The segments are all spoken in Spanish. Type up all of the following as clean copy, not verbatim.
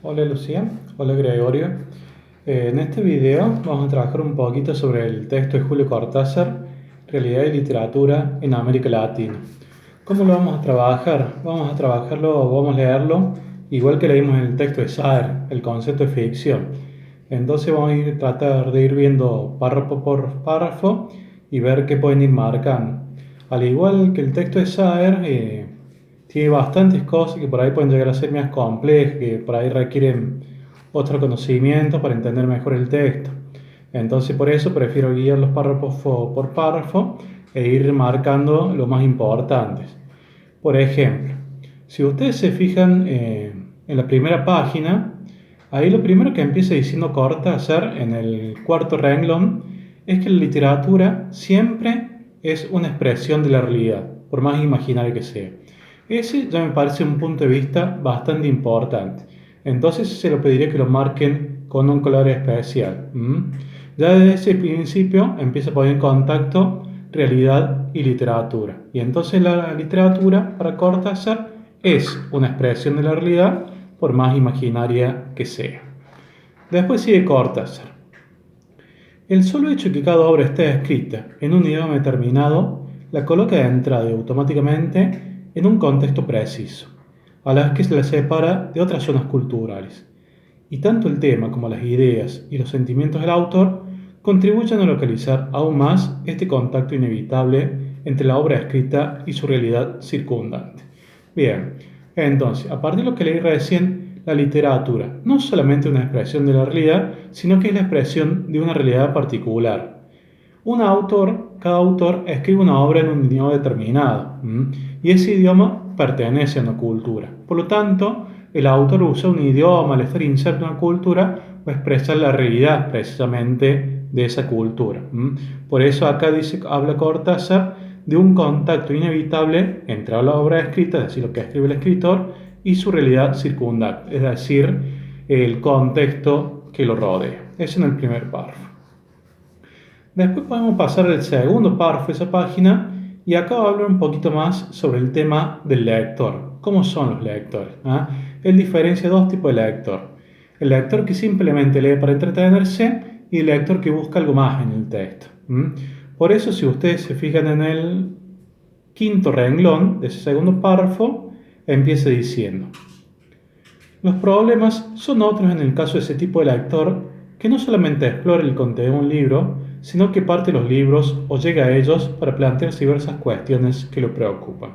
Hola Lucía, hola Gregorio. En este video vamos a trabajar un poquito sobre el texto de Julio Cortázar, Realidad y Literatura en América Latina. ¿Cómo lo vamos a trabajar? Vamos a leerlo igual que leímos en el texto de Saer, el concepto de ficción. Entonces vamos a tratar de ir viendo párrafo por párrafo y ver qué pueden ir marcando. Al igual que el texto de Saer, tiene bastantes cosas que por ahí pueden llegar a ser más complejas, que por ahí requieren otro conocimiento para entender mejor el texto. Entonces por eso prefiero guiar los párrafos por párrafo e ir marcando lo más importantes. Por ejemplo, si ustedes se fijan en la primera página, ahí lo primero que empieza diciendo Cortázar en el cuarto renglón es que la literatura siempre es una expresión de la realidad, por más imaginaria que sea. Ese ya me parece un punto de vista bastante importante. Entonces se lo pediría que lo marquen con un color especial. Ya desde ese principio empieza a poner en contacto realidad y literatura. Y entonces la literatura para Cortázar es una expresión de la realidad, por más imaginaria que sea. Después sigue Cortázar. El solo hecho de que cada obra esté escrita en un idioma determinado la coloca de entrada y automáticamente en un contexto preciso, a la vez que se la separa de otras zonas culturales. Y tanto el tema como las ideas y los sentimientos del autor contribuyen a localizar aún más este contacto inevitable entre la obra escrita y su realidad circundante. Bien, entonces, a partir de lo que leí recién, la literatura no es solamente una expresión de la realidad, sino que es la expresión de una realidad particular. Cada autor escribe una obra en un idioma determinado, y ese idioma pertenece a una cultura. Por lo tanto, el autor usa un idioma al estar inserto en una cultura para expresar la realidad precisamente de esa cultura. Por eso acá habla Cortázar de un contacto inevitable entre la obra escrita, es decir, lo que escribe el escritor, y su realidad circundante, es decir, el contexto que lo rodea. Eso en el primer párrafo. Después podemos pasar al segundo párrafo de esa página y acá va a hablar un poquito más sobre el tema del lector. ¿Cómo son los lectores? Él diferencia dos tipos de lector. El lector que simplemente lee para entretenerse y el lector que busca algo más en el texto. Por eso, si ustedes se fijan en el quinto renglón de ese segundo párrafo, empieza diciendo: los problemas son otros en el caso de ese tipo de lector que no solamente explora el contenido de un libro, sino que parte los libros o llega a ellos para plantearse diversas cuestiones que lo preocupan.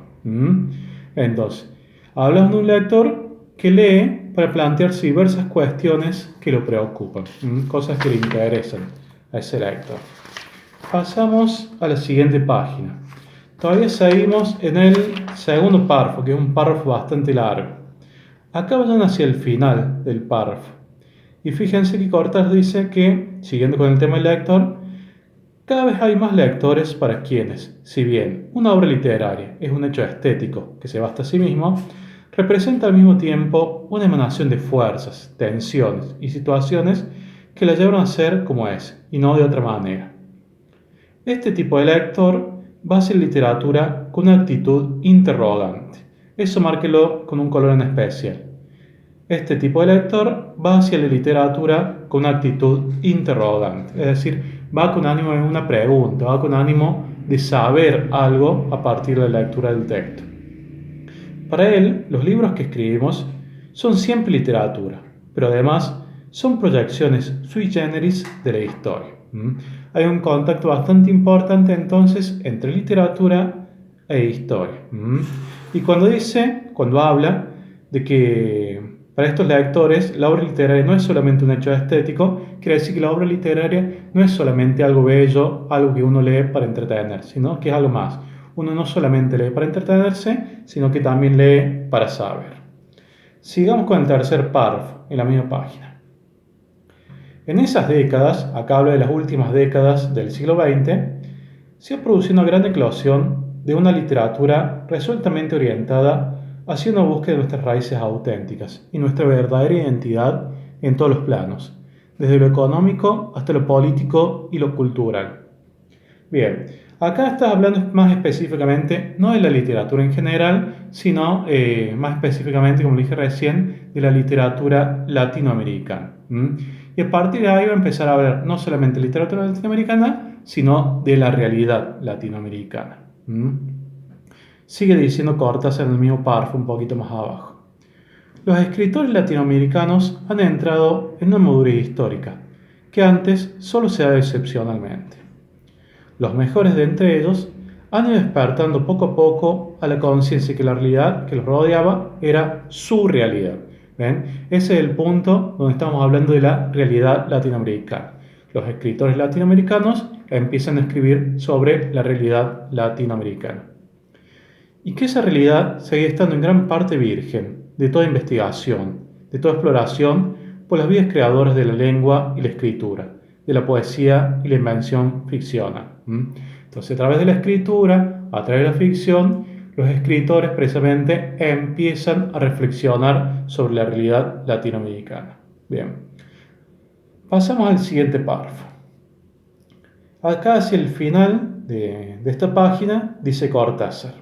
Entonces, hablamos de un lector que lee para plantearse diversas cuestiones que lo preocupan, cosas que le interesan a ese lector. Pasamos a la siguiente página. Todavía seguimos en el segundo párrafo, que es un párrafo bastante largo. Acá vayan hacia el final del párrafo. Y fíjense que Cortázar dice que, siguiendo con el tema del lector, cada vez hay más lectores para quienes, si bien una obra literaria es un hecho estético que se basta a sí mismo, representa al mismo tiempo una emanación de fuerzas, tensiones y situaciones que la llevan a ser como es, y no de otra manera. Este tipo de lector va hacia la literatura con una actitud interrogante. Eso márquelo con un color en especial. Este tipo de lector va hacia la literatura con una actitud interrogante, es decir, va con ánimo de una pregunta, va con ánimo de saber algo a partir de la lectura del texto. Para él, los libros que escribimos son siempre literatura, pero además son proyecciones sui generis de la historia. Hay un contacto bastante importante entonces entre literatura e historia. Y cuando habla de que para estos lectores la obra literaria no es solamente un hecho estético, quiere decir que la obra literaria no es solamente algo bello, algo que uno lee para entretenerse, sino que es algo más. Uno no solamente lee para entretenerse, sino que también lee para saber. Sigamos con el tercer párrafo en la misma página. En esas décadas, acá habla de las últimas décadas del siglo XX, se ha producido una gran eclosión de una literatura resueltamente orientada hacia una búsqueda de nuestras raíces auténticas y nuestra verdadera identidad en todos los planos, desde lo económico hasta lo político y lo cultural. Bien, Acá estás hablando más específicamente, no de la literatura en general, sino más específicamente, como dije recién, de la literatura latinoamericana. Y a partir de ahí va a empezar a hablar no solamente de literatura latinoamericana, sino de la realidad latinoamericana. Sigue diciendo Cortázar en el mismo párrafo un poquito más abajo. Los escritores latinoamericanos han entrado en una madurez histórica, que antes solo se da excepcionalmente. Los mejores de entre ellos han ido despertando poco a poco a la conciencia que la realidad que los rodeaba era su realidad. ¿Ven? Ese es el punto donde estamos hablando de la realidad latinoamericana. Los escritores latinoamericanos empiezan a escribir sobre la realidad latinoamericana. Y que esa realidad seguía estando en gran parte virgen de toda investigación, de toda exploración por las vías creadoras de la lengua y la escritura, de la poesía y la invención ficcional. Entonces, a través de la escritura, a través de la ficción, los escritores precisamente empiezan a reflexionar sobre la realidad latinoamericana. Bien, pasamos al siguiente párrafo. Acá hacia el final de esta página dice Cortázar: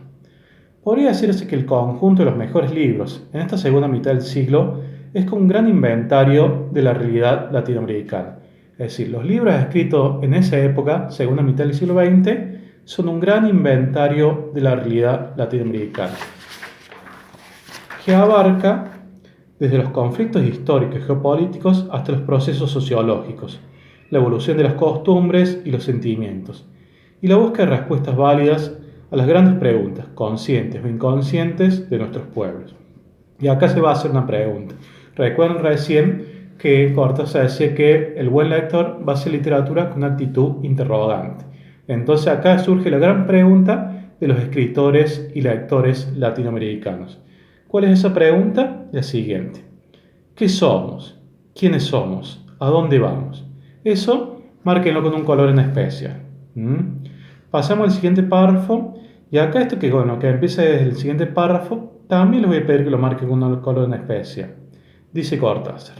podría decirse que el conjunto de los mejores libros en esta segunda mitad del siglo es como un gran inventario de la realidad latinoamericana. Es decir, los libros escritos en esa época, segunda mitad del siglo XX, son un gran inventario de la realidad latinoamericana, que abarca desde los conflictos históricos y geopolíticos hasta los procesos sociológicos, la evolución de las costumbres y los sentimientos, y la búsqueda de respuestas válidas a las grandes preguntas, conscientes o inconscientes, de nuestros pueblos. Y acá se va a hacer una pregunta. Recuerden recién que Cortázar decía que el buen lector va a hacer literatura con una actitud interrogante. Entonces acá surge la gran pregunta de los escritores y lectores latinoamericanos. ¿Cuál es esa pregunta? La siguiente. ¿Qué somos? ¿Quiénes somos? ¿A dónde vamos? Eso, márquenlo con un color en especial. Pasamos al siguiente párrafo. Y acá esto que empieza desde el siguiente párrafo, también les voy a pedir que lo marquen con un color en especial. Dice Cortázar: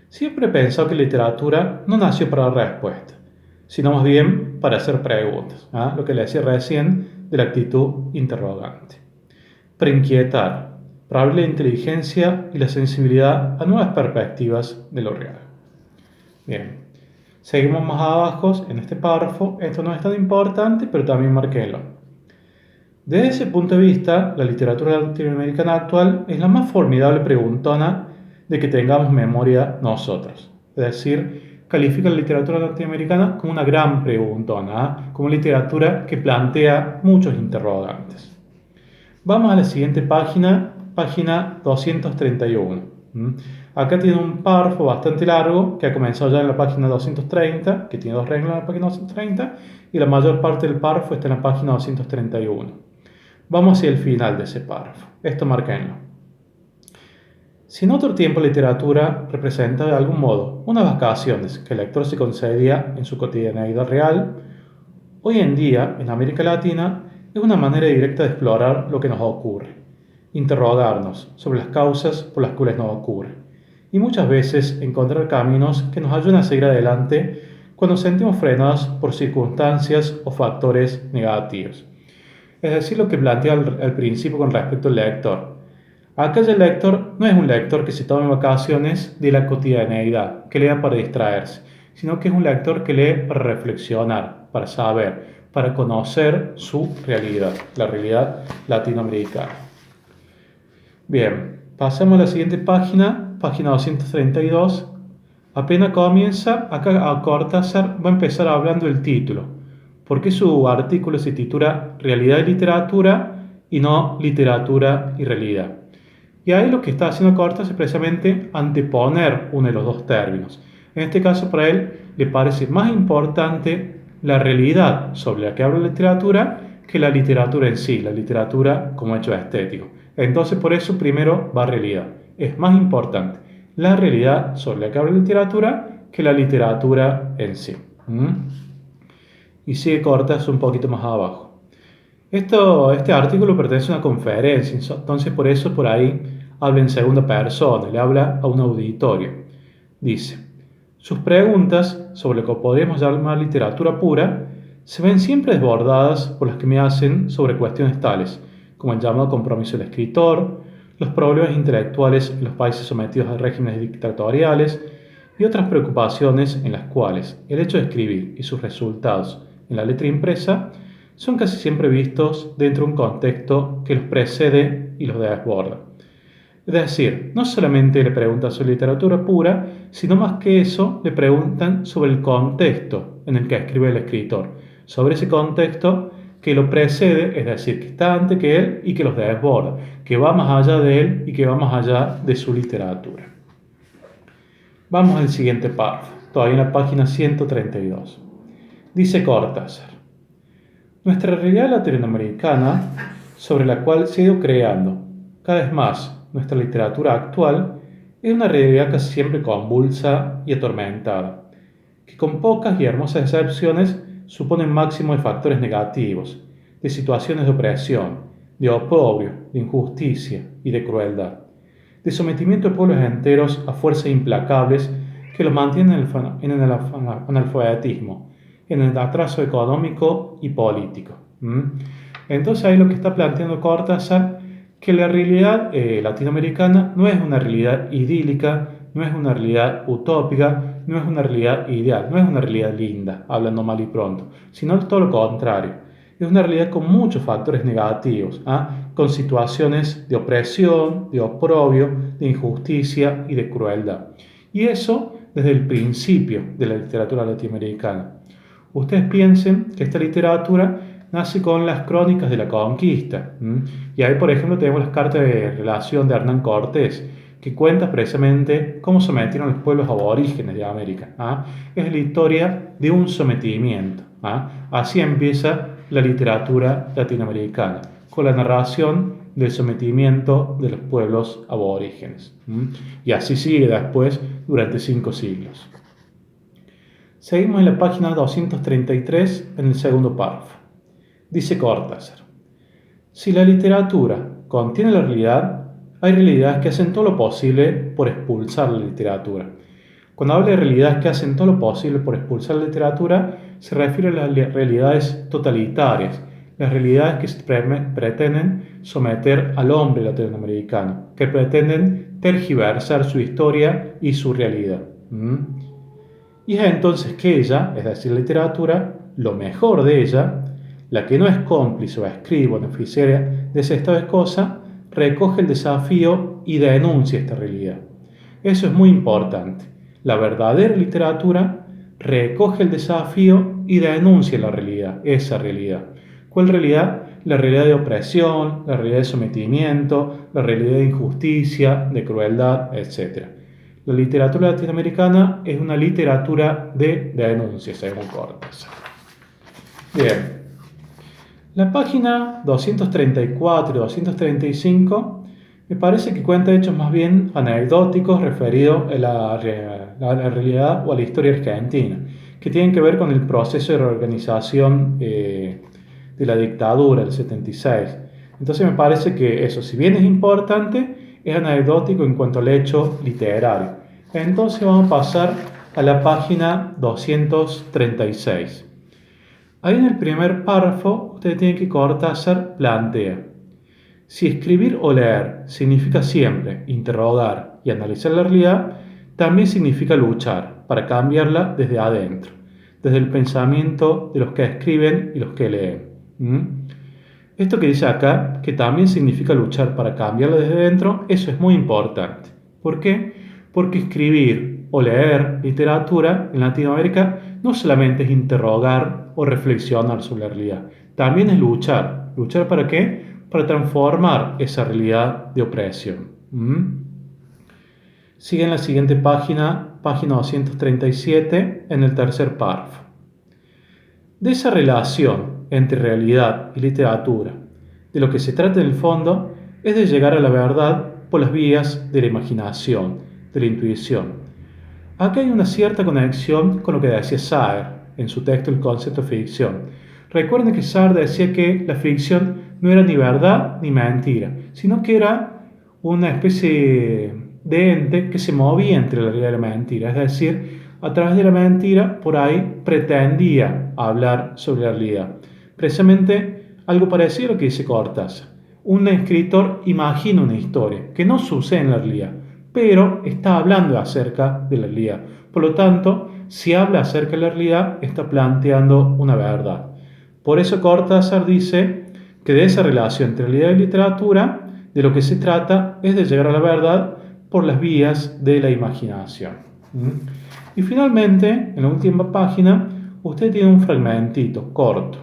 siempre he pensado que la literatura no nació para dar respuestas, sino más bien para hacer preguntas. Lo que le decía recién de la actitud interrogante. Para inquietar, para abrir la inteligencia y la sensibilidad a nuevas perspectivas de lo real. Bien, seguimos más abajo en este párrafo. Esto no es tan importante, pero también marquélo. Desde ese punto de vista, la literatura latinoamericana actual es la más formidable preguntona de que tengamos memoria nosotros. Es decir, califica la literatura latinoamericana como una gran preguntona, como literatura que plantea muchos interrogantes. Vamos a la siguiente página, página 231. Acá tiene un párrafo bastante largo que ha comenzado ya en la página 230, que tiene dos reglas en la página 230, y la mayor parte del párrafo está en la página 231. Vamos hacia el final de ese párrafo. Esto márquenlo. Si en otro tiempo la literatura representa de algún modo unas vacaciones que el lector se concedía en su cotidianeidad real, hoy en día, en América Latina, es una manera directa de explorar lo que nos ocurre, interrogarnos sobre las causas por las cuales nos ocurre, y muchas veces encontrar caminos que nos ayuden a seguir adelante cuando nos sentimos frenados por circunstancias o factores negativos. Es decir, lo que plantea al principio con respecto al lector. Acá el lector no es un lector que se tome vacaciones de la cotidianeidad, que lea para distraerse, sino que es un lector que lee para reflexionar, para saber, para conocer su realidad, la realidad latinoamericana. Bien, pasemos a la siguiente página, página 232. Apenas comienza, acá a Cortázar va a empezar hablando del título, porque su artículo se titula Realidad y Literatura y no Literatura y Realidad. Y ahí lo que está haciendo Cortázar es precisamente anteponer uno de los dos términos. En este caso, para él le parece más importante la realidad sobre la que habla la literatura que la literatura en sí, la literatura como hecho estético. Entonces, por eso primero va realidad. Es más importante la realidad sobre la que habla la literatura que la literatura en sí. Y sigue Cortázar un poquito más abajo. Este artículo pertenece a una conferencia, entonces por eso por ahí habla en segunda persona, le habla a un auditorio. Dice: sus preguntas sobre lo que podríamos llamar literatura pura se ven siempre desbordadas por las que me hacen sobre cuestiones tales como el llamado compromiso del escritor, los problemas intelectuales en los países sometidos a regímenes dictatoriales y otras preocupaciones en las cuales el hecho de escribir y sus resultados en la letra impresa son casi siempre vistos dentro de un contexto que los precede y los desborda. Es decir, no solamente le preguntan sobre literatura pura, sino más que eso, le preguntan sobre el contexto en el que escribe el escritor, sobre ese contexto que lo precede, es decir, que está antes que él y que los desborda, que va más allá de él y que va más allá de su literatura. Vamos al siguiente párrafo, todavía en la página 132. Dice Cortázar: nuestra realidad latinoamericana, sobre la cual se ha ido creando cada vez más nuestra literatura actual, es una realidad casi siempre convulsa y atormentada, que con pocas y hermosas excepciones supone un máximo de factores negativos, de situaciones de opresión, de oprobio, de injusticia y de crueldad, de sometimiento de pueblos enteros a fuerzas implacables que los mantienen en el analfabetismo, en el atraso económico y político. Entonces ahí lo que está planteando Cortázar, que la realidad latinoamericana no es una realidad idílica, no es una realidad utópica, no es una realidad ideal, no es una realidad linda, hablando mal y pronto, sino todo lo contrario. Es una realidad con muchos factores negativos, con situaciones de opresión, de oprobio, de injusticia y de crueldad. Y eso desde el principio de la literatura latinoamericana. Ustedes piensen que esta literatura nace con las crónicas de la conquista. Y ahí, por ejemplo, tenemos las cartas de relación de Hernán Cortés, que cuenta precisamente cómo sometieron a los pueblos aborígenes de América. Es la historia de un sometimiento. Así empieza la literatura latinoamericana, con la narración del sometimiento de los pueblos aborígenes. Y así sigue después durante 5 siglos. Seguimos en la página 233 en el segundo párrafo. Dice Cortázar: si la literatura contiene la realidad, hay realidades que hacen todo lo posible por expulsar la literatura. Cuando habla de realidades que hacen todo lo posible por expulsar la literatura, se refiere a las realidades totalitarias, las realidades que pretenden someter al hombre latinoamericano, que pretenden tergiversar su historia y su realidad. Y es entonces que ella, es decir, la literatura, lo mejor de ella, la que no es cómplice o escriba o beneficiaria de ese estado de cosas, recoge el desafío y denuncia esta realidad. Eso es muy importante. La verdadera literatura recoge el desafío y denuncia la realidad, esa realidad. ¿Cuál realidad? La realidad de opresión, la realidad de sometimiento, la realidad de injusticia, de crueldad, etc. La literatura latinoamericana es una literatura de denuncia, según Cortázar. Bien. La página 234 y 235 me parece que cuenta hechos más bien anecdóticos referidos a la realidad o a la historia argentina, que tienen que ver con el proceso de reorganización de la dictadura del 76. Entonces me parece que eso, si bien es importante, es anecdótico en cuanto al hecho literario. Entonces vamos a pasar a la página 236. Ahí en el primer párrafo, ustedes tienen que Cortázar plantea: si escribir o leer significa siempre interrogar y analizar la realidad, también significa luchar para cambiarla desde adentro, desde el pensamiento de los que escriben y los que leen. Esto que dice acá, que también significa luchar para cambiarla desde dentro, eso es muy importante. ¿Por qué? Porque escribir o leer literatura en Latinoamérica no solamente es interrogar o reflexionar sobre la realidad, también es luchar. ¿Luchar para qué? Para transformar esa realidad de opresión. Sigue en la siguiente página, página 237, en el tercer párrafo. De esa relación entre realidad y literatura, de lo que se trata en el fondo es de llegar a la verdad por las vías de la imaginación, de la intuición. Acá hay una cierta conexión con lo que decía Sartre en su texto El concepto de ficción. Recuerden que Sartre decía que la ficción no era ni verdad ni mentira, sino que era una especie de ente que se movía entre la realidad y la mentira. Es decir, a través de la mentira, por ahí pretendía hablar sobre la realidad. Precisamente algo parecido a lo que dice Cortázar. Un escritor imagina una historia que no sucede en la realidad, pero está hablando acerca de la realidad. Por lo tanto, si habla acerca de la realidad, está planteando una verdad. Por eso Cortázar dice que de esa relación entre realidad y literatura, de lo que se trata es de llegar a la verdad por las vías de la imaginación. Y finalmente, en la última página, usted tiene un fragmentito corto.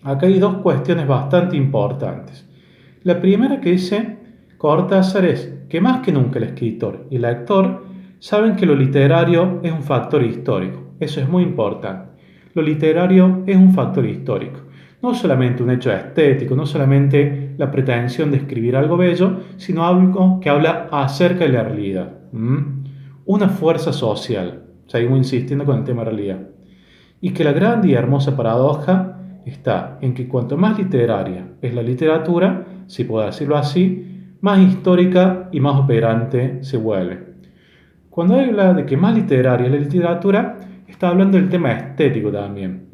Acá hay dos cuestiones bastante importantes. La primera que dice Cortázar es que más que nunca el escritor y el lector saben que lo literario es un factor histórico. Eso es muy importante. Lo literario es un factor histórico. No solamente un hecho estético, no solamente la pretensión de escribir algo bello, sino algo que habla acerca de la realidad. Una fuerza social. Seguimos insistiendo con el tema realidad. Y que la grande y hermosa paradoja está en que cuanto más literaria es la literatura, si puedo decirlo así, más histórica y más operante se vuelve. Cuando habla de que más literaria es la literatura, está hablando del tema estético también.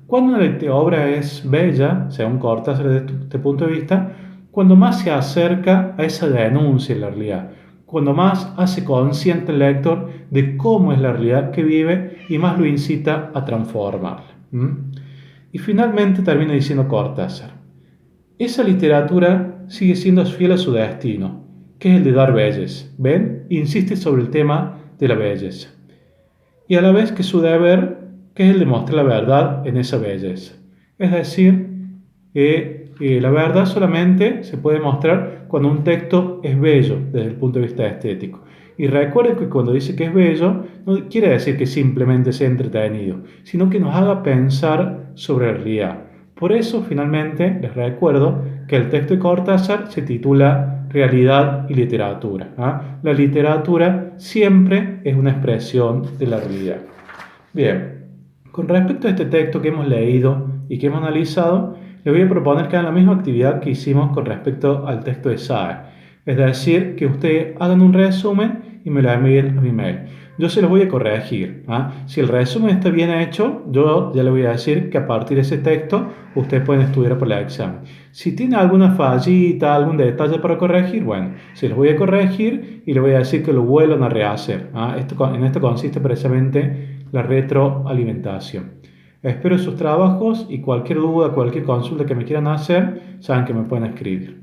Cuando una obra es bella, según Cortázar desde este punto de vista, cuando más se acerca a esa denuncia de la realidad, cuando más hace consciente el lector de cómo es la realidad que vive y más lo incita a transformarla. Y finalmente termina diciendo Cortázar, esa literatura sigue siendo fiel a su destino, que es el de dar belleza. ¿Ven? Insiste sobre el tema de la belleza. Y a la vez que su deber, que es el de mostrar la verdad en esa belleza. Es decir, la verdad solamente se puede mostrar cuando un texto es bello desde el punto de vista estético. Y recuerden que cuando dice que es bello, no quiere decir que simplemente sea entretenido, sino que nos haga pensar sobre la realidad. Por eso, finalmente, les recuerdo que el texto de Cortázar se titula Realidad y literatura. La literatura siempre es una expresión de la realidad. Bien, con respecto a este texto que hemos leído y que hemos analizado, le voy a proponer que hagan la misma actividad que hicimos con respecto al texto de Sae. Es decir, que ustedes hagan un resumen y me lo envíen a mi mail. Yo se los voy a corregir. Si el resumen está bien hecho, yo ya le voy a decir que a partir de ese texto ustedes pueden estudiar por el examen. Si tiene alguna fallita, algún detalle para corregir, bueno, se los voy a corregir y le voy a decir que lo vuelvan a rehacer. En esto consiste precisamente la retroalimentación. Espero sus trabajos y cualquier duda, cualquier consulta que me quieran hacer, saben que me pueden escribir.